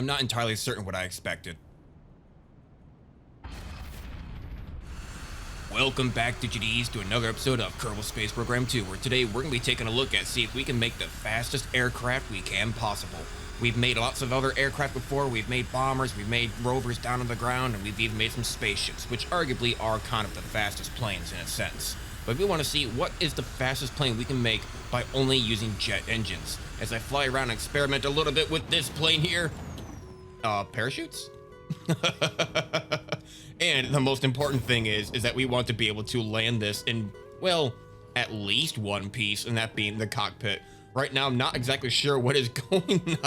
I'm not entirely certain what I expected. Welcome back, Digid's, to another episode of Kerbal Space Program 2, where today we're going to be taking a look at see if we can make the fastest aircraft we can possible. We've made lots of other aircraft before. We've made bombers, we've made rovers down on the ground, and we've even made some spaceships, which arguably are kind of the fastest planes in a sense. But we want to see what is the fastest plane we can make by only using jet engines. As I fly around and experiment a little bit with this plane here. Parachutes? And the most important thing is that we want to be able to land this in, well, at least one piece, and that being the cockpit. Right now, I'm not exactly sure what is going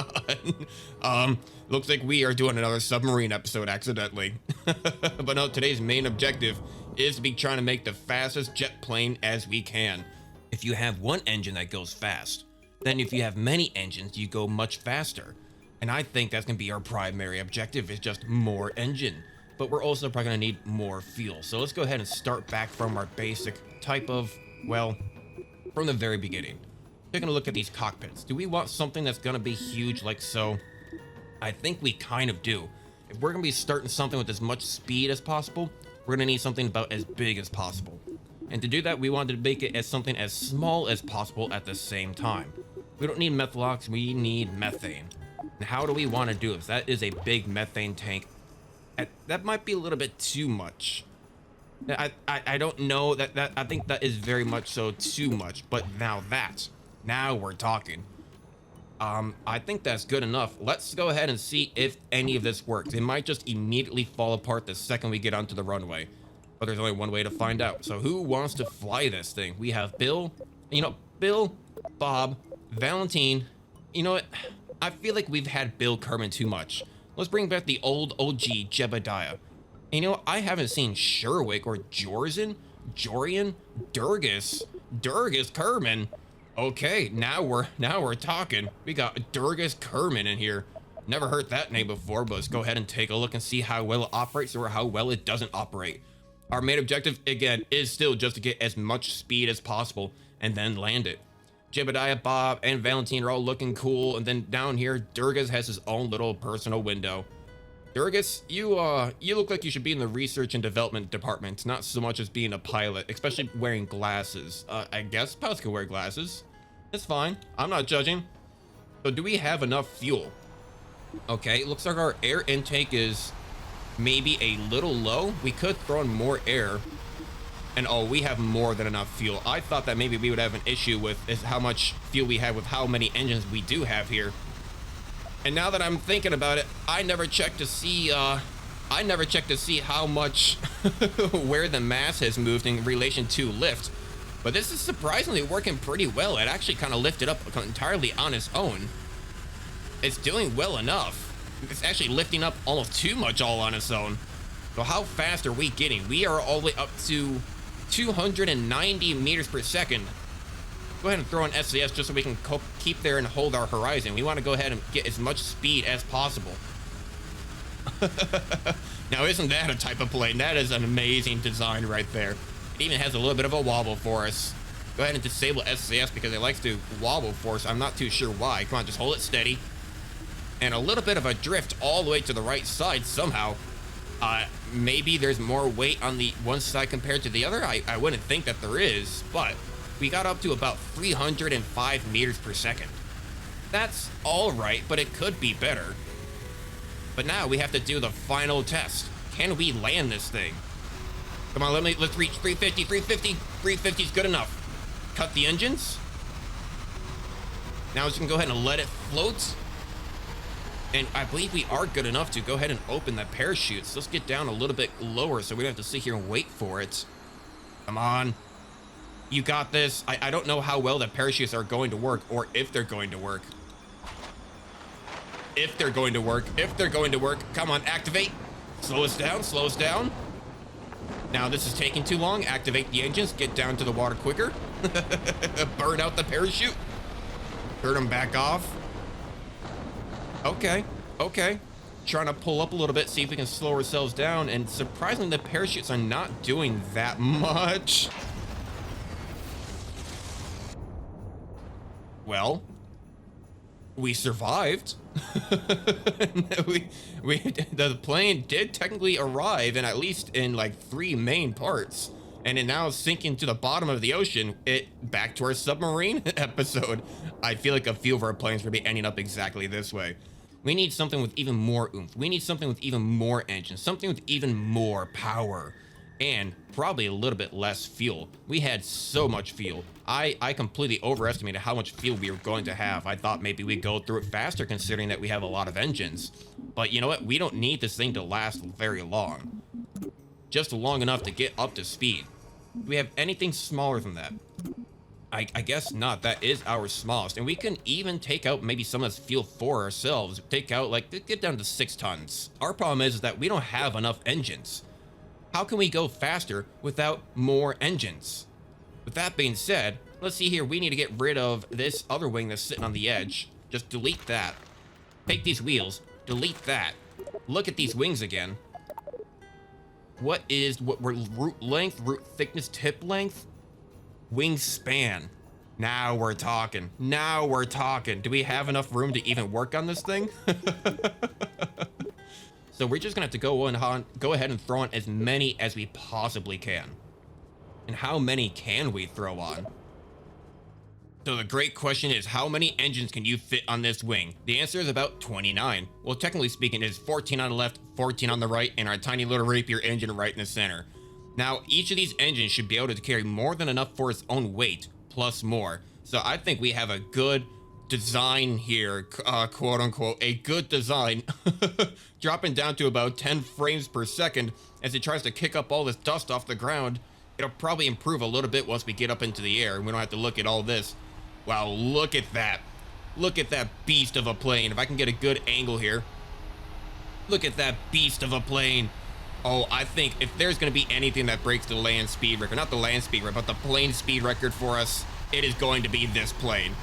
on. Looks like we are doing another submarine episode accidentally. But no, today's main objective is to be trying to make the fastest jet plane as we can. If you have one engine that goes fast, then if you have many engines, you go much faster. And I think that's gonna be our primary objective, is just more engine. But we're also probably gonna need more fuel. So let's go ahead and start back from our basic type of, well, from the very beginning. Taking a look at these cockpits. Do we want something that's gonna be huge like so? I think we kind of do. If we're gonna be starting something with as much speed as possible, we're gonna need something about as big as possible. And to do that, we wanted to make it as something as small as possible at the same time. We don't need methalox, we need methane. And how do we want to do this? That is a big methane tank. That might be a little bit too much. I don't know, that I think that is very much so too much, but now we're talking. I think that's good enough. Let's go ahead and see if any of this works. It might just immediately fall apart the second we get onto the runway, but there's only one way to find out. So who wants to fly this thing? We have Bill, Bill, Bob, Valentine. You know what? I feel like we've had Bill Kerman too much. Let's bring back the old OG Jebediah. And you know, I haven't seen Sherwick or Jorian, Durgus Kerman. Okay, now we're talking. We got Durgus Kerman in here. Never heard that name before, but let's go ahead and take a look and see how well it operates or how well it doesn't operate. Our main objective, again, is still just to get as much speed as possible and then land it. Jebediah, Bob, and Valentine are all looking cool, and then down here, Durgus has his own little personal window. Durgus, you look like you should be in the research and development department, not so much as being a pilot, especially wearing glasses. I guess pilots can wear glasses. It's fine. I'm not judging. So do we have enough fuel? Okay, looks like our air intake is maybe a little low. We could throw in more air. And oh, we have more than enough fuel. I thought that maybe we would have an issue with is how much fuel we have with how many engines we do have here. And now that I'm thinking about it, I never checked to see how much where the mass has moved in relation to lift. But this is surprisingly working pretty well. It actually kind of lifted up entirely on its own. It's doing well enough. It's actually lifting up almost too much all on its own. So how fast are we getting? We are all the way up to 290 meters per second. Go ahead and throw in SAS just so we can keep there and hold our horizon. We want to go ahead and get as much speed as possible. Now, isn't that a type of plane? That is an amazing design right there. It even has a little bit of a wobble for us. Go ahead and disable SAS because it likes to wobble for us. I'm not too sure why. Come on, just hold it steady. And a little bit of a drift all the way to the right side somehow. Maybe there's more weight on the one side compared to the other. I wouldn't think that there is, but we got up to about 305 meters per second. That's all right, but it could be better. But now we have to do the final test. Can we land this thing? Come on, let's reach 350, 350. 350 is good enough. Cut the engines. Now we're just gonna go ahead and let it float. And I believe we are good enough to go ahead and open the parachutes. Let's get down a little bit lower so we don't have to sit here and wait for it. Come on. You got this. I don't know how well the parachutes are going to work or if they're going to work. If they're going to work. Come on, activate. Slow us down. Now this is taking too long. Activate the engines. Get down to the water quicker. Burn out the parachute. Turn them back off. Okay. Trying to pull up a little bit, see if we can slow ourselves down, and surprisingly the parachutes are not doing that much. Well, We survived. we, the plane did technically arrive, and at least in like 3 main parts, and it now sinking to the bottom of the ocean. It back to our submarine episode. I feel like a few of our planes will be ending up exactly this way. We need something with even more oomph. We need something with even more engines, something with even more power, and probably a little bit less fuel. We had so much fuel. I completely overestimated how much fuel we were going to have. I thought maybe we'd go through it faster considering that we have a lot of engines. But you know what? We don't need this thing to last very long. Just long enough to get up to speed. Do we have anything smaller than that? I guess not. That is our smallest. And we can even take out maybe some of this fuel for ourselves. Take out, like, get down to 6 tons. Our problem is that we don't have enough engines. How can we go faster without more engines? With that being said, let's see here. We need to get rid of this other wing that's sitting on the edge. Just delete that. Take these wheels. Delete that. Look at these wings again. What we're root length, root thickness, tip length? Wingspan. Now we're talking. Now we're talking. Do we have enough room to even work on this thing? So we're just gonna have to go ahead and throw on as many as we possibly can. And how many can we throw on? So the great question is, how many engines can you fit on this wing? The answer is about 29. Well, technically speaking, it is 14 on the left, 14 on the right, and our tiny little rapier engine right in the center. Now, each of these engines should be able to carry more than enough for its own weight, plus more. So I think we have a good design here, quote unquote, a good design, dropping down to about 10 frames per second as it tries to kick up all this dust off the ground. It'll probably improve a little bit once we get up into the air and we don't have to look at all this. Wow, look at that. Look at that beast of a plane. If I can get a good angle here. Look at that beast of a plane. Oh, I think if there's going to be anything that breaks the land speed record, not the land speed record, but the plane speed record for us, it is going to be this plane.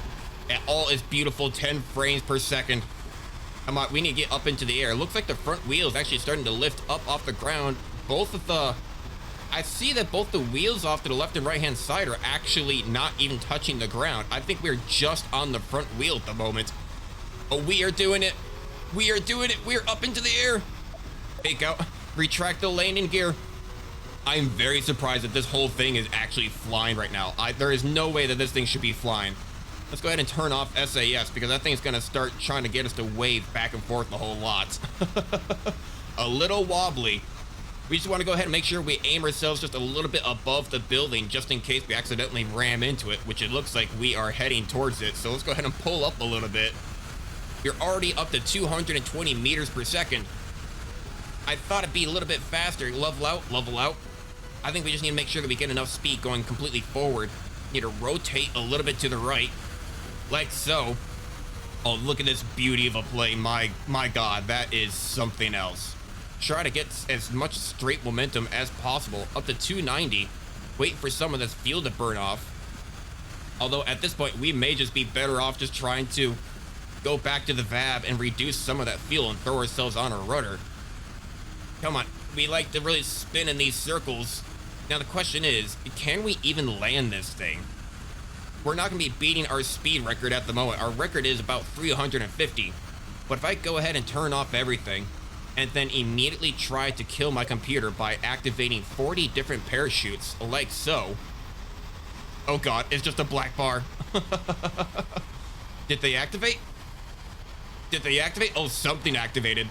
At all its beautiful 10 frames per second. Come on, we need to get up into the air. It looks like the front wheel is actually starting to lift up off the ground. I see that both the wheels off to the left and right hand side are actually not even touching the ground. I think we're just on the front wheel at the moment. Oh, we are doing it. We are doing it. We're up into the air. Fake out. Retract the landing gear. I'm very surprised that this whole thing is actually flying right now. There is no way that this thing should be flying. Let's go ahead and turn off SAS because that thing's gonna start trying to get us to wave back and forth a whole lot. A little wobbly. We just want to go ahead and make sure we aim ourselves just a little bit above the building just in case we accidentally ram into it, which it looks like we are heading towards it. So let's go ahead and pull up a little bit. You're already up to 220 meters per second. I thought it'd be a little bit faster. Level out, level out. I think we just need to make sure that we get enough speed going completely forward. Need to rotate a little bit to the right, like so. Oh, look at this beauty of a plane. My God, that is something else. Try to get as much straight momentum as possible, up to 290. Wait for some of this fuel to burn off. Although at this point, we may just be better off just trying to go back to the VAB and reduce some of that fuel and throw ourselves on a rudder. Come on, we like to really spin in these circles. Now the question is, can we even land this thing? We're not gonna be beating our speed record at the moment. Our record is about 350. But if I go ahead and turn off everything, and then immediately try to kill my computer by activating 40 different parachutes, like so. Oh God, it's just a black bar. Did they activate? Did they activate? Oh, something activated.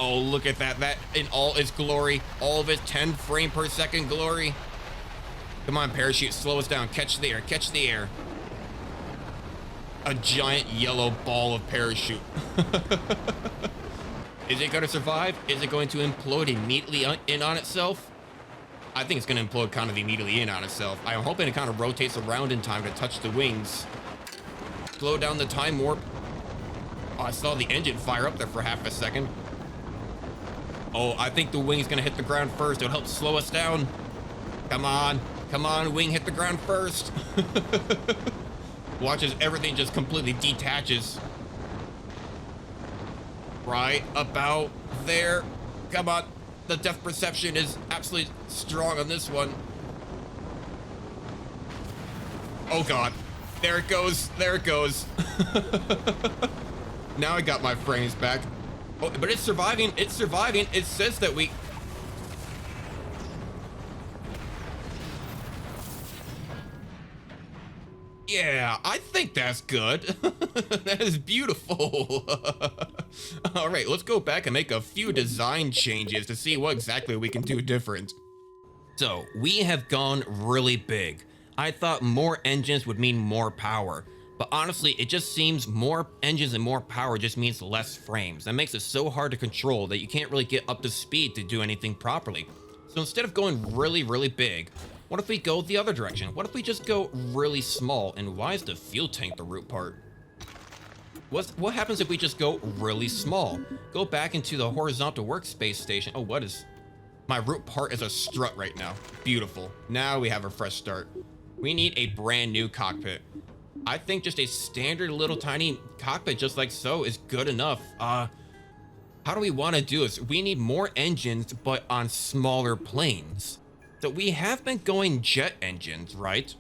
Oh, look at that. That in all its glory, all of its 10 frame per second glory. Come on, parachute, slow us down. Catch the air, catch the air. A giant yellow ball of parachute. Is it going to survive? Is it going to implode immediately in on itself? I think it's going to implode kind of immediately in on itself. I'm hoping it kind of rotates around in time to touch the wings. Slow down the time warp. Oh, I saw the engine fire up there for half a second. Oh, I think the wing's going to hit the ground first. It'll help slow us down. Come on. Come on, wing, hit the ground first. Watch as everything just completely detaches. Right about there. Come on. The depth perception is absolutely strong on this one. Oh God. There it goes. There it goes. Now I got my frames back. Oh, but it's surviving. It's surviving. It says that we... Yeah, I think that's good. That is beautiful. All right, let's go back and make a few design changes to see what exactly we can do different. So we have gone really big. I thought more engines would mean more power, but honestly, it just seems more engines and more power just means less frames. That makes it so hard to control that you can't really get up to speed to do anything properly. So instead of going really, really big, what if we go the other direction? What if we just go really small? And why is the fuel tank the root part? What happens if we just go really small? Go back into the horizontal workspace station. Oh, what is... My root part is a strut right now. Beautiful. Now we have a fresh start. We need a brand new cockpit. I think just a standard little tiny cockpit just like so is good enough. How do we want to do this? We need more engines, but on smaller planes. So we have been going jet engines, right?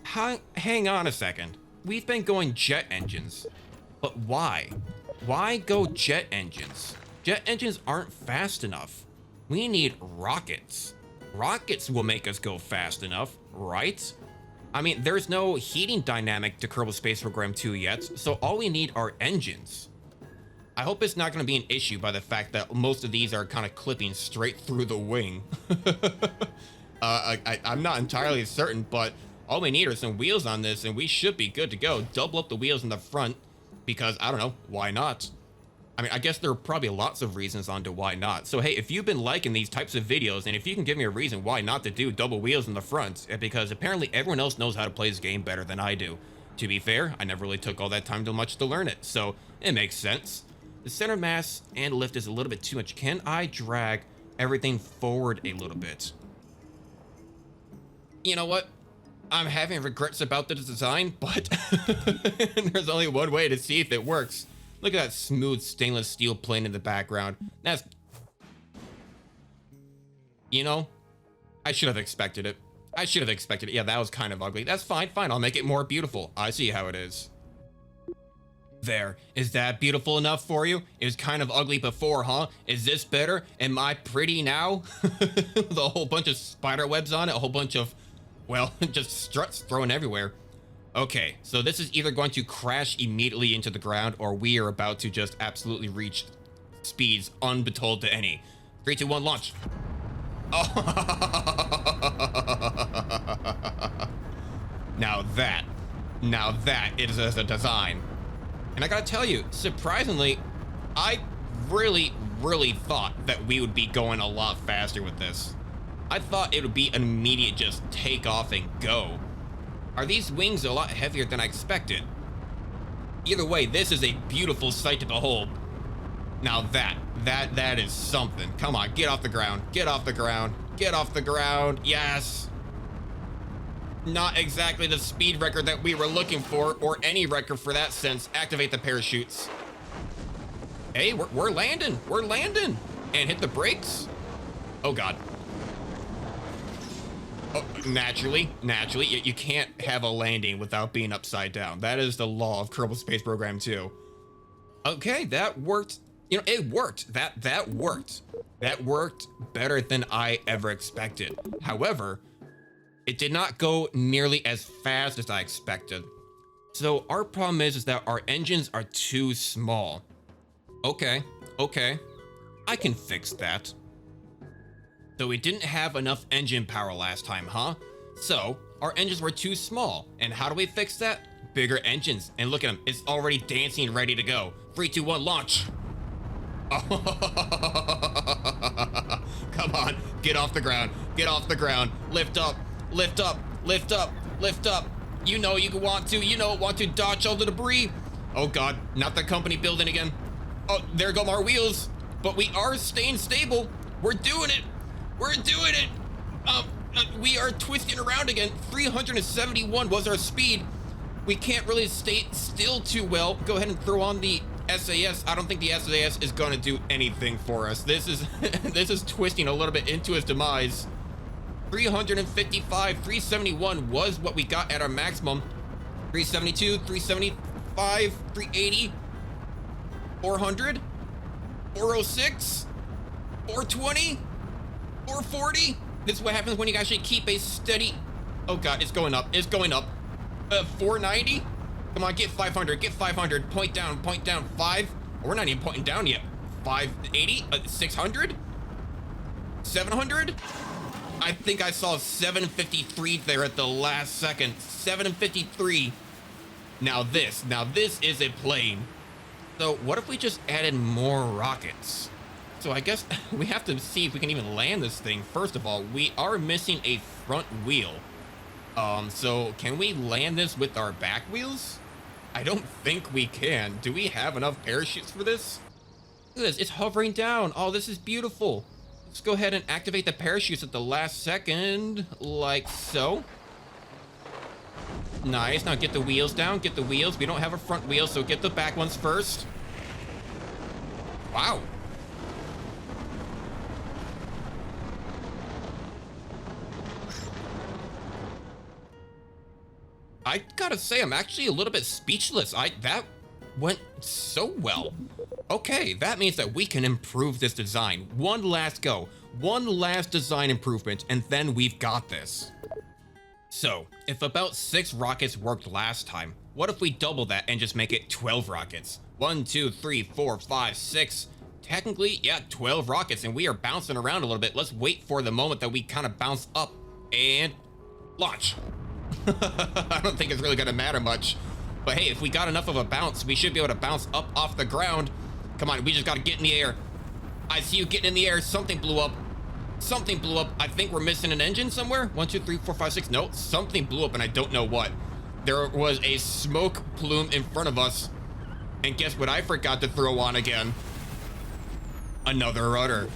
Hang on a second. We've been going jet engines, but why? Why go jet engines? Jet engines aren't fast enough. We need rockets. Rockets will make us go fast enough, right? I mean, there's no heating dynamic to Kerbal Space Program 2 yet, so all we need are engines. I hope it's not going to be an issue by the fact that most of these are kind of clipping straight through the wing. I'm not entirely certain, but all we need are some wheels on this and we should be good to go. Double up the wheels in the front because, I don't know, why not? I mean, I guess there are probably lots of reasons on to why not. So, hey, if you've been liking these types of videos and if you can give me a reason why not to do double wheels in the front, because apparently everyone else knows how to play this game better than I do. To be fair, I never really took all that time too much to learn it, so it makes sense. The center mass and lift is a little bit too much. Can I drag everything forward a little bit? You know what? I'm having regrets about the design, but there's only one way to see if it works. Look at that smooth stainless steel plane in the background. That's... You know, I should have expected it. I should have expected it. Yeah, that was kind of ugly. That's fine, fine. I'll make it more beautiful. I see how it is. There. Is that beautiful enough for you? It was kind of ugly before, huh? Is this better? Am I pretty now? With a whole bunch of spider webs on it, a whole bunch of, well, just struts thrown everywhere. Okay, so this is either going to crash immediately into the ground or we are about to just absolutely reach speeds unbetold to any. 3, 2, 1, launch. Oh. Now that is a design. And I gotta tell you, surprisingly, I really thought that we would be going a lot faster with this. I thought it would be an immediate just take off and go. Are these wings a lot heavier than I expected? Either way, this is a beautiful sight to behold. Now that is something. Come on, get off the ground, get off the ground, get off the ground, yes. Not exactly the speed record that we were looking for, or any record for that sense. Activate the parachutes. Hey, we're landing, and hit the brakes. Oh God. Oh, naturally, you can't have a landing without being upside down. That is the law of Kerbal Space Program 2. Okay, that worked. You know, it worked. That worked. That worked better than I ever expected. However, it did not go nearly as fast as I expected. So our problem is that our engines are too small. Okay, I can fix that. So we didn't have enough engine power last time, huh? So our engines were too small. And how do we fix that? Bigger engines. And look at them, it's already dancing, ready to go. 3, 2, 1, launch. Come on, get off the ground, lift up. You know you want to dodge all the debris. Oh God, not the company building again. Oh, there go our wheels, but we are staying stable. We're doing it. We are twisting around again. 371 was our speed. We can't really stay still too well. Go ahead and throw on the SAS. I don't think the SAS is going to do anything for us. This is this is twisting a little bit into its demise. 355, 371 was what we got at our maximum. 372, 375, 380, 400, 406, 420, 440. This is what happens when you actually keep a steady. Oh God, it's going up. It's going up. 490. Come on, get 500. Get 500. Point down. Point down. 5. Oh, we're not even pointing down yet. 580. 600. 700. I think I saw 753 there at the last second. 753. Now this is a plane. So what if we just added more rockets? So I guess we have to see if we can even land this thing. First of all, we are missing a front wheel. So can we land this with our back wheels? I don't think we can. Do we have enough parachutes for this? Look at this, it's hovering down. Oh, this is beautiful. Let's go ahead and activate the parachutes at the last second, like so. Nice, now get the wheels down, get the wheels. We don't have a front wheel, so get the back ones first. Wow. I gotta say, I'm actually a little bit speechless. That went so well. Okay, that means that we can improve this design. One last go, one last design improvement, and then we've got this. So, if about 6 rockets worked last time, what if we double that and just make it 12 rockets? 1, 2, 3, 4, 5, 6. Technically, yeah, 12 rockets, and we are bouncing around a little bit. Let's wait for the moment that we kind of bounce up and launch. I don't think it's really gonna matter much, but hey, if we got enough of a bounce, we should be able to bounce up off the ground. Come on, we just gotta get in the air. I see you getting in the air. Something blew up. Something blew up. I think we're missing an engine somewhere. 1, 2, 3, 4, 5, 6. No, something blew up and I don't know what. There was a smoke plume in front of us, and guess what I forgot to throw on again? Another rudder.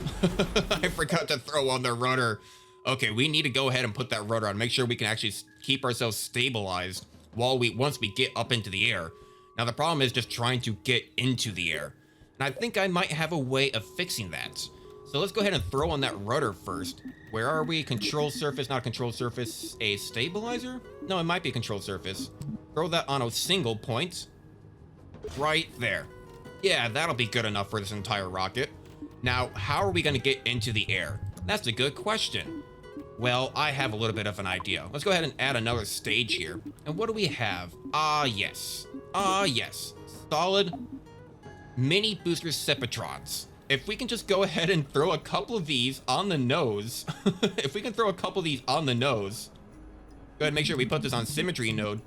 I forgot to throw on the rudder. Okay, we need to go ahead and put that rudder on. Make sure we can actually keep ourselves stabilized once we get up into the air. Now the problem is just trying to get into the air. And I think I might have a way of fixing that. So let's go ahead and throw on that rudder first. Where are we? Control surface, not a control surface. A stabilizer? No, it might be a control surface. Throw that on a single point. Right there. Yeah, that'll be good enough for this entire rocket. Now, how are we gonna get into the air? That's a good question. Well, I have a little bit of an idea. Let's go ahead and add another stage here. And what do we have? Yes. Yes. Solid mini booster Separatrons. If we can just go ahead and throw a couple of these on the nose. If we can throw a couple of these on the nose. Go ahead and make sure we put this on symmetry node.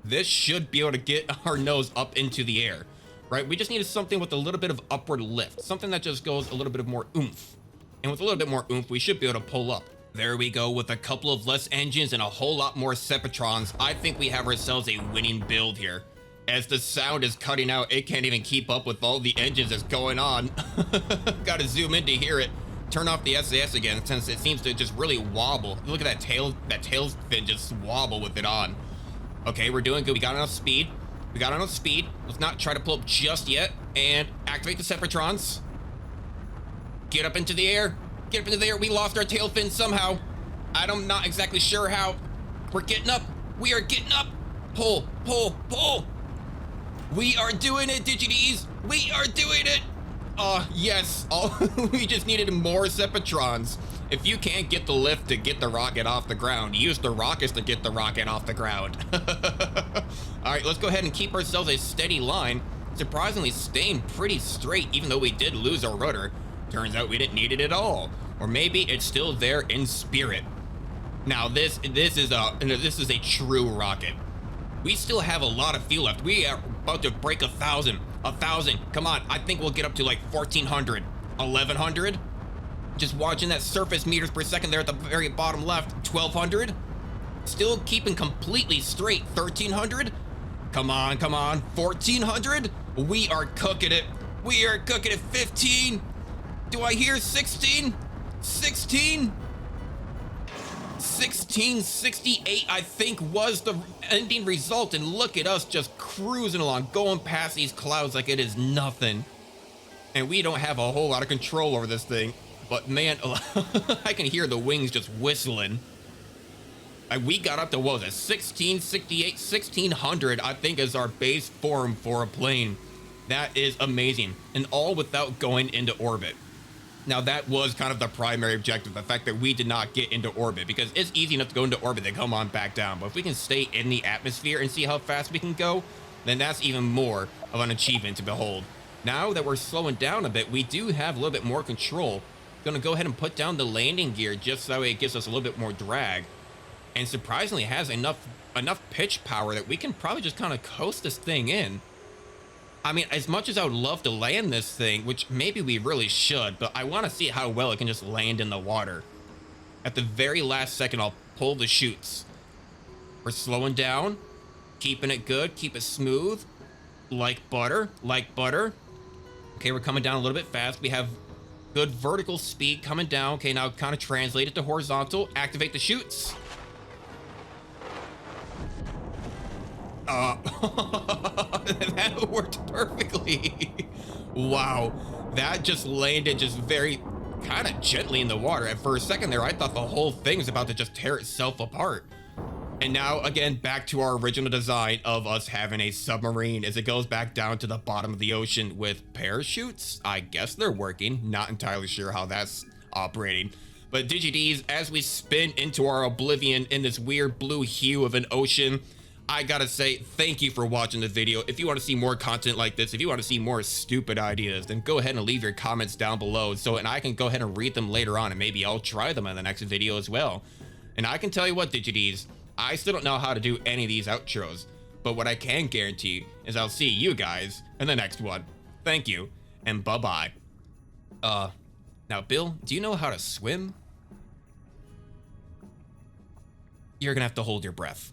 This should be able to get our nose up into the air, right? We just needed something with a little bit of upward lift. Something that just goes a little bit of more oomph. And with a little bit more oomph, we should be able to pull up. There we go, with a couple of less engines and a whole lot more Separatrons. I think we have ourselves a winning build here. As the sound is cutting out, it can't even keep up with all the engines that's going on. Gotta zoom in to hear it. Turn off the SAS again, since it seems to just really wobble. Look at that tail fin just wobble with it on. Okay, we're doing good. We got enough speed. Let's not try to pull up just yet. And activate the Separatrons. Get up into the air. Get up into the air. We lost our tail fin somehow. I'm not exactly sure how. We're getting up. We are getting up. Pull, pull, pull. We are doing it, Digites. We are doing it. Yes. We just needed more Separatrons. If you can't get the lift to get the rocket off the ground, use the rockets to get the rocket off the ground. All right, let's go ahead and keep ourselves a steady line. Surprisingly staying pretty straight, even though we did lose our rudder. Turns out we didn't need it at all. Or maybe it's still there in spirit. Now this is a true rocket. We still have a lot of fuel left. We are about to break 1,000. 1,000. Come on, I think we'll get up to like 1,400. 1,100. Just watching that surface meters per second there at the very bottom left. 1,200. Still keeping completely straight. 1,300. Come on, come on. 1,400. We are cooking it. We are cooking it. 15. Do I hear 16? 16? 1668, I think, was the ending result. And look at us just cruising along, going past these clouds like it is nothing. And we don't have a whole lot of control over this thing. But man, I can hear the wings just whistling. We got up to, what was it, 1668, 1600, I think, is our base form for a plane. That is amazing, and all without going into orbit. Now, that was kind of the primary objective, the fact that we did not get into orbit, because it's easy enough to go into orbit and come on back down. But if we can stay in the atmosphere and see how fast we can go, then that's even more of an achievement to behold. Now that we're slowing down a bit, we do have a little bit more control. Gonna go ahead and put down the landing gear just so it gives us a little bit more drag. And surprisingly, has enough pitch power that we can probably just kind of coast this thing in. I mean, as much as I would love to land this thing, which maybe we really should, but I want to see how well it can just land in the water. At the very last second, I'll pull the chutes. We're slowing down, keeping it good, keep it smooth, like butter, like butter. Okay, we're coming down a little bit fast. We have good vertical speed coming down. Okay, now kind of translate it to horizontal, activate the chutes. That worked perfectly. Wow, that just landed just very kind of gently in the water. And for a second there, I thought the whole thing was about to just tear itself apart. And now again, back to our original design of us having a submarine as it goes back down to the bottom of the ocean with parachutes. I guess they're working. Not entirely sure how that's operating. But DigiDs, as we spin into our oblivion in this weird blue hue of an ocean, I gotta say thank you for watching the video. If you want to see more content like this, if you want to see more stupid ideas, then go ahead and leave your comments down below and I can go ahead and read them later on, and maybe I'll try them in the next video as well. And I can tell you what, DigiDs, I still don't know how to do any of these outros, but what I can guarantee is I'll see you guys in the next one. Thank you, and bye-bye. Now Bill, do you know how to swim? You're gonna have to hold your breath.